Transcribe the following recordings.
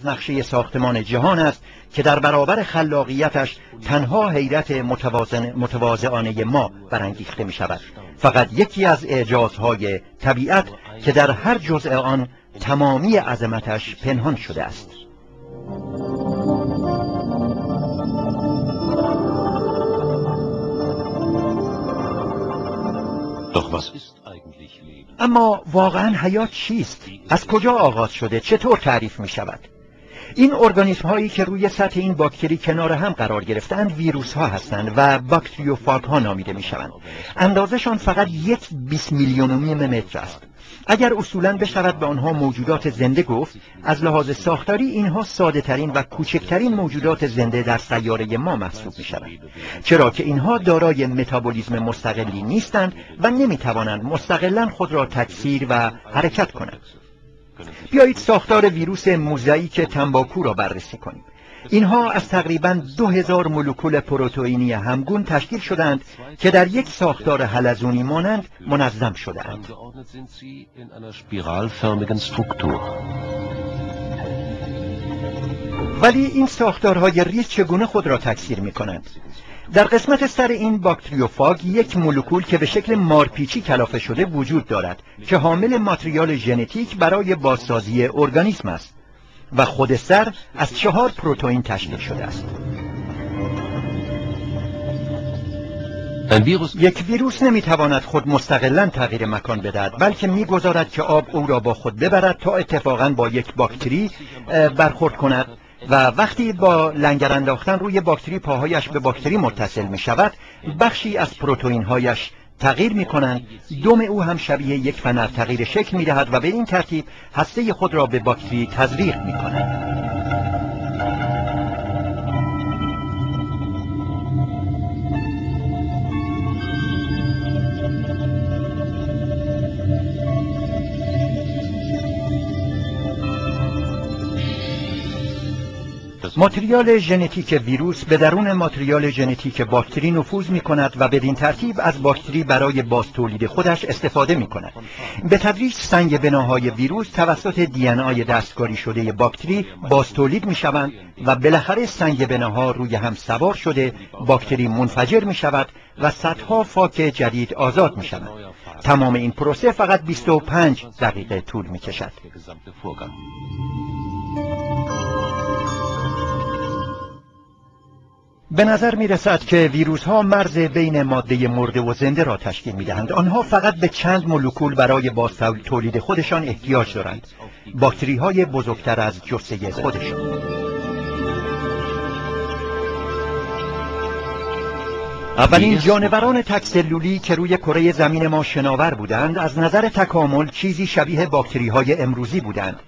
نقشه ساختمان جهان است که در برابر خلاقیتش تنها حیرت متواضعانه ما برانگیخته می شود. فقط یکی از اعجازهای طبیعت که در هر جزء آن تمامی عظمتش پنهان شده است. اما واقعا حیات چیست؟ از کجا آغاز شده؟ چطور تعریف می شود؟ این ارگانیسم هایی که روی سطح این باکتری کنار هم قرار گرفتند ویروس ها هستند و باکتریوفاگ ها نامیده می شوند. اندازشان فقط 1/20 میلیونومیم متر است. اگر اصولاً بشود به آنها موجودات زنده گفت، از لحاظ ساختاری اینها ساده ترین و کوچکترین موجودات زنده در سیاره ما محسوب می شوند، چرا که اینها دارای متابولیسم مستقلی نیستند و نمی توانند مستقلاً خود را تکثیر و حرکت کنند. بیایید ساختار ویروس موزاییک تنباکو را بررسی کنیم. اینها از تقریباً 2000 مولکول پروتئینی همگون تشکیل شدند که در یک ساختار حلزونی مانند منظم شده‌اند. ولی این ساختارهای ریز چگونه خود را تکثیر می‌کنند؟ در قسمت سر این باکتریوفاگ یک مولکول که به شکل مارپیچی کلافه شده وجود دارد که حامل ماتریال ژنتیک برای بازسازی ارگانیسم است و خود سر از 4 پروتئین تشکیل شده است. یک ویروس نمیتواند خود مستقلاً تغییر مکان بدهد، بلکه میگذارد که آب او را با خود ببرد تا اتفاقاً با یک باکتری برخورد کند و وقتی با لنگر انداختن روی باکتری پاهایش به باکتری متصل می شود، بخشی از پروتئین هایش تغییر می کنند. دم او هم شبیه یک فنر تغییر شکل می دهد و به این ترتیب هسته خود را به باکتری تزریق می کند. ماتریال ژنتیک ویروس به درون ماتریال ژنتیک باکتری نفوذ می کند و بدین ترتیب از باکتری برای بازتولید خودش استفاده می کند. به تدریج سنگ بناهای ویروس توسط دی ان ای دستکاری شده باکتری بازتولید می شوند و بالاخره سنگ بناها روی هم سوار شده باکتری منفجر می شود و صدها فاک جدید آزاد می شوند. تمام این پروسه فقط 25 دقیقه طول می کشد. به نظر می رسد که ویروس ها مرز بین ماده مرده و زنده را تشکیل می دهند. آنها فقط به چند مولکول برای بازتولید خودشان احتیاج دارند. باکتری های بزرگتر از جثه خودشان. اولین جانوران تک‌سلولی که روی کره زمین ما شناور بودند از نظر تکامل چیزی شبیه باکتری های امروزی بودند.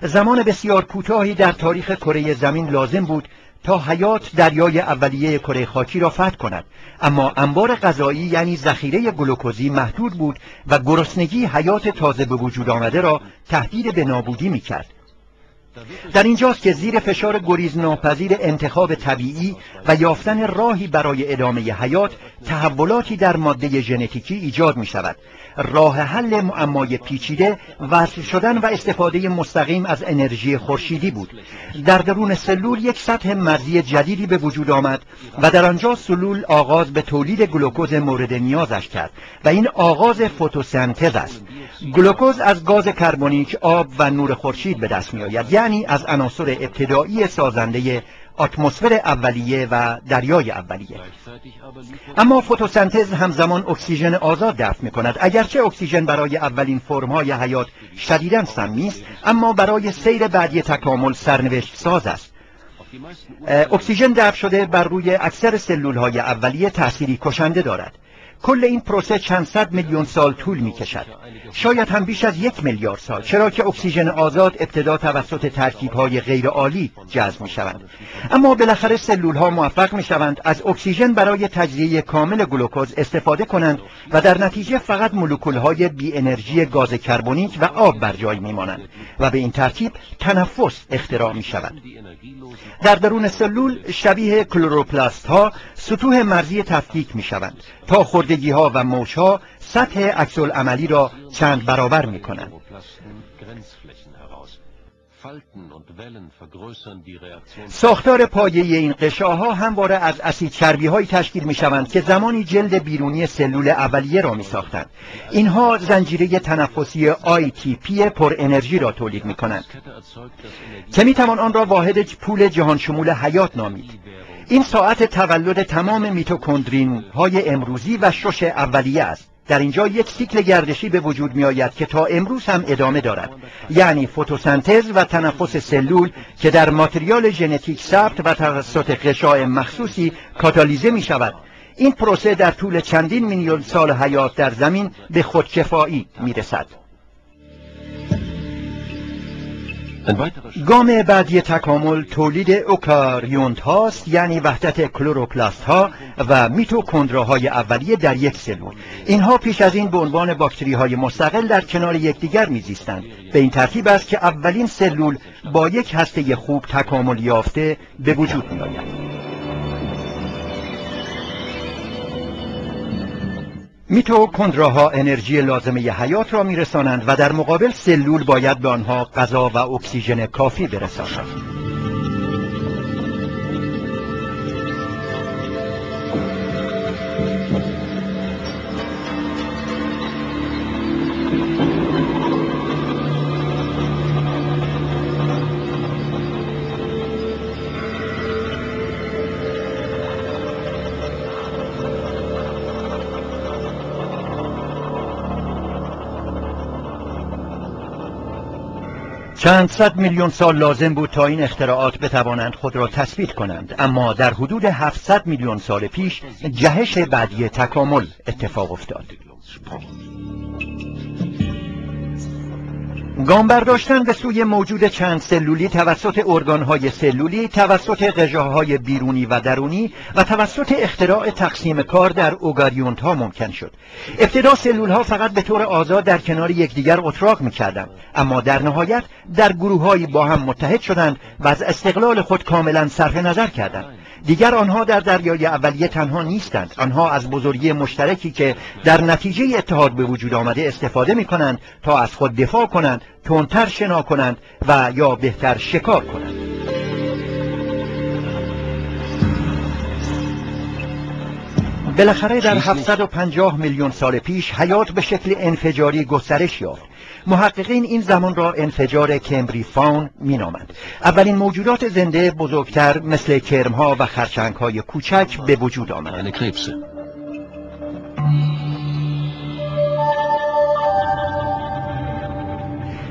زمان بسیار کوتاهی در تاریخ کره زمین لازم بود تا حیات دریای اولیه کره خاکی را فتح کند، اما انبار غذایی یعنی ذخیره گلوکوزی محدود بود و گرسنگی حیات تازه به وجود آمده را تهدید به نابودی می‌کرد. در اینجاست که زیر فشار گریزناپذیر انتخاب طبیعی و یافتن راهی برای ادامه حیات تحولاتی در ماده ژنتیکی ایجاد می شود. راه حل معمای پیچیده وصل شدن و استفاده مستقیم از انرژی خورشیدی بود. در درون سلول یک سطح مرزی جدیدی به وجود آمد و در آنجا سلول آغاز به تولید گلوکوز مورد نیازش کرد و این آغاز فتوسنتز است. گلوکوز از گاز کربونیک، آب و نور خورشید به دست می آید، یعنی از عناصر ابتدایی سازنده اتمسفر اولیه و دریای اولیه. اما فتوسنتز همزمان اکسیژن آزاد دفع می کند. اگرچه اکسیژن برای اولین فرم‌های حیات شدیداً سمی است، اما برای سیر بعدی تکامل سرنوشت ساز است. اکسیژن دفع شده بر روی اکثر سلول‌های اولیه تأثیری کشنده دارد. کل این پروسه چند صد میلیون سال طول می کشد، شاید هم بیش از 1 میلیارد سال، چرا که اکسیژن آزاد ابتدا توسط ترکیب‌های غیرعالی جذب می شوند. اما بالاخره سلول‌ها موفق می شوند از اکسیژن برای تجزیه کامل گلوکوز استفاده کنند و در نتیجه فقط مولکول‌های بی انرژی گاز کربونیک و آب بر جای می مانند و به این ترتیب تنفس اختراع می شود. در درون سلول شبیه کلروپلاست‌ها سطوح مرزی تفکیک می شوند تا خردگی‌ها و موج‌ها سطح عکس‌العملی را چند برابر می کنند. ساختار پایه این قشاها همواره از اسید چربی‌هایی تشکیل می‌شوند که زمانی جلد بیرونی سلول اولیه را می‌ساختند. اینها زنجیره تنفسی ATP پر انرژی را تولید می‌کنند که می‌توان آن را واحد پول جهان شمول حیات نامید. این ساعت تولد تمام میتوکندرین های امروزی و شش اولیه است. در اینجا یک سیکل گردشی به وجود می آید که تا امروز هم ادامه دارد، یعنی فتوسنتز و تنفس سلول که در ماتریال ژنتیک ثبت و توسط غشاء مخصوصی کاتالیزه می شود. این پروسه در طول چندین میلیون سال حیات در زمین به خودکفایی می رسد. گام بعدی تکامل تولید اوکاریونت هاست، یعنی وحدت کلوروپلاست ها و میتوکندراهای اولیه در یک سلول. اینها پیش از این به عنوان باکتری های مستقل در کنار یکدیگر میزیستند. به این ترتیب است که اولین سلول با یک هسته خوب تکامل یافته به وجود می آید. میتوکندراها انرژی لازمه حیات را میرسانند و در مقابل سلول باید به آنها غذا و اکسیژن کافی برساند. چند صد میلیون سال لازم بود تا این اختراعات بتوانند خود را تثبیت کنند، اما در حدود 700 میلیون سال پیش جهش بعدی تکامل اتفاق افتاد. گام برداشتن به سوی موجود چند سلولی توسط ارگانهای سلولی، توسط غشاهای بیرونی و درونی و توسط اختراع تقسیم کار در اوکاریونت ها ممکن شد. ابتدا سلول ها فقط به طور آزاد در کنار یکدیگر اتراق می‌کردند، اما در نهایت در گروه‌هایی با هم متحد شدند و از استقلال خود کاملا صرف نظر کردند. دیگر آنها در دریای اولیه تنها نیستند، آنها از بزرگی مشترکی که در نتیجه اتحاد به وجود آمده استفاده می کنند تا از خود دفاع کنند، تندتر شنا کنند و یا بهتر شکار کنند. بالاخره در 750 میلیون سال پیش حیات به شکل انفجاری گسترش یافت. محققین این زمان را انفجار کمبریفاون مینامند. اولین موجودات زنده بزرگتر مثل کرمها و خرچنگ‌های کوچک به وجود آمدند.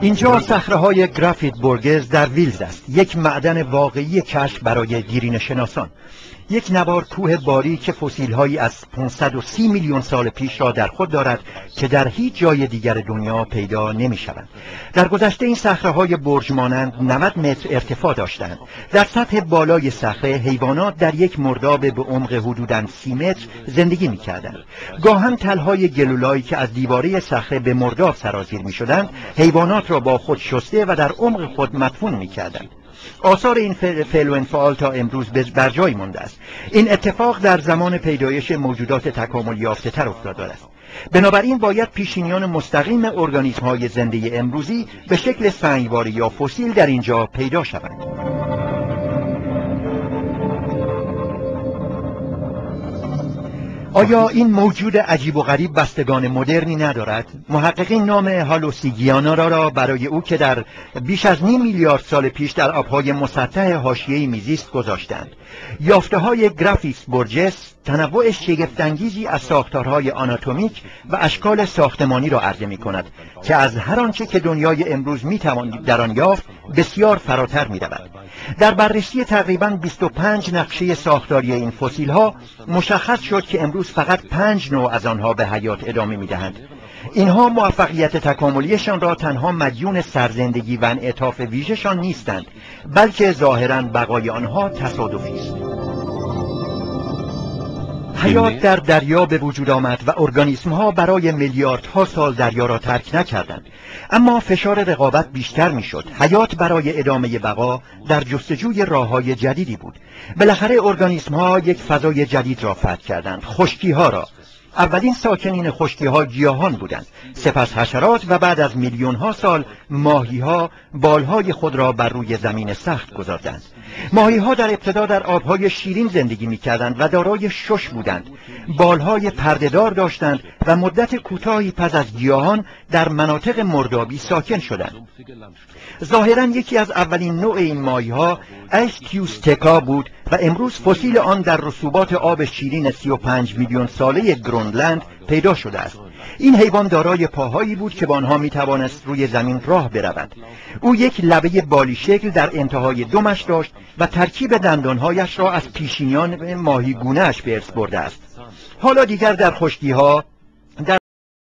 اینجا صخره‌های گرافیت بورگز در ویلز است، یک معدن واقعی کشف برای دیرینه شناسان. یک نوار کوه باری که فسیل‌هایی از 530 میلیون سال پیش را در خود دارد که در هیچ جای دیگر دنیا پیدا نمی‌شوند. در گذشته این صخره‌های برج مانند 90 متر ارتفاع داشتند. در سطح بالای صخره حیوانات در یک مرداب به عمق حدوداً 30 متر زندگی می‌کردند. گاهن تلهای گلولایی که از دیواره صخره به مرداب سرازیر می‌شدند، حیوانات را با خود شسته و در عمق خود مدفون می‌کردند. آثار این فعل و انفعال تا امروز بر جای مانده است. این اتفاق در زمان پیدایش موجودات تکامل یافته تر افتاده است. بنابراین باید پیشینیان مستقیم ارگانیسم های زنده امروزی به شکل سنگواره یا فسیل در اینجا پیدا شوند. آیا این موجود عجیب و غریب بستگان مدرنی ندارد؟ محققین نام هالوسیگیانا را برای او که در بیش از نیم میلیارد سال پیش در آبهای مسطح حاشیه‌ای میزیست گذاشتند. یافته‌های گرافیس بورجس تنوع شگفت‌انگیزی از ساختارهای آناتومیک و اشکال ساختمانی را عرضه می‌کند که از هر آنچه که دنیای امروز می‌توان در آن یافت بسیار فراتر می‌رود. در بررسی تقریباً 25 نقشه ساختاری این فسیل‌ها مشخص شد که امروز فقط 5 نوع از آنها به حیات ادامه می‌دهند. اینها موفقیت تکاملیشان را تنها مدیون سرزندگی و انعطاف ویژه‌شان نیستند، بلکه ظاهراً بقای آنها تصادفی است. حیات در دریا به وجود آمد و ارگانیسم ها برای میلیاردها سال دریا را ترک نکردند، اما فشار رقابت بیشتر می شد. حیات برای ادامه بقا در جستجوی راه‌های جدیدی بود. بالاخره ارگانیسم ها یک فضای جدید را فتح کردند، خشکی ها را. اولین ساکنین خشکی‌ها گیاهان بودند، سپس حشرات و بعد از میلیون‌ها سال ماهی‌ها بالهای خود را بر روی زمین سخت گذاردند. ماهی‌ها در ابتدا در آبهای شیرین زندگی می‌کردند و دارای شش بودند. بالهای پرده‌دار داشتند و مدت کوتاهی پس از گیاهان در مناطق مردابی ساکن شدند. ظاهراً یکی از اولین نوع این ماهی‌ها اسکیوستکا بود و امروز فسیل آن در رسوبات آب شیرین 35 میلیون ساله گرونلند پیدا شده است. این حیوان دارای پاهایی بود که با آنها میتوانست روی زمین راه برود. او یک لبه بالی شکل در انتهای دمش داشت و ترکیب دندانهایش را از پیشینیان ماهیگونه‌اش به ارث برده است. حالا دیگر در خشکی‌ها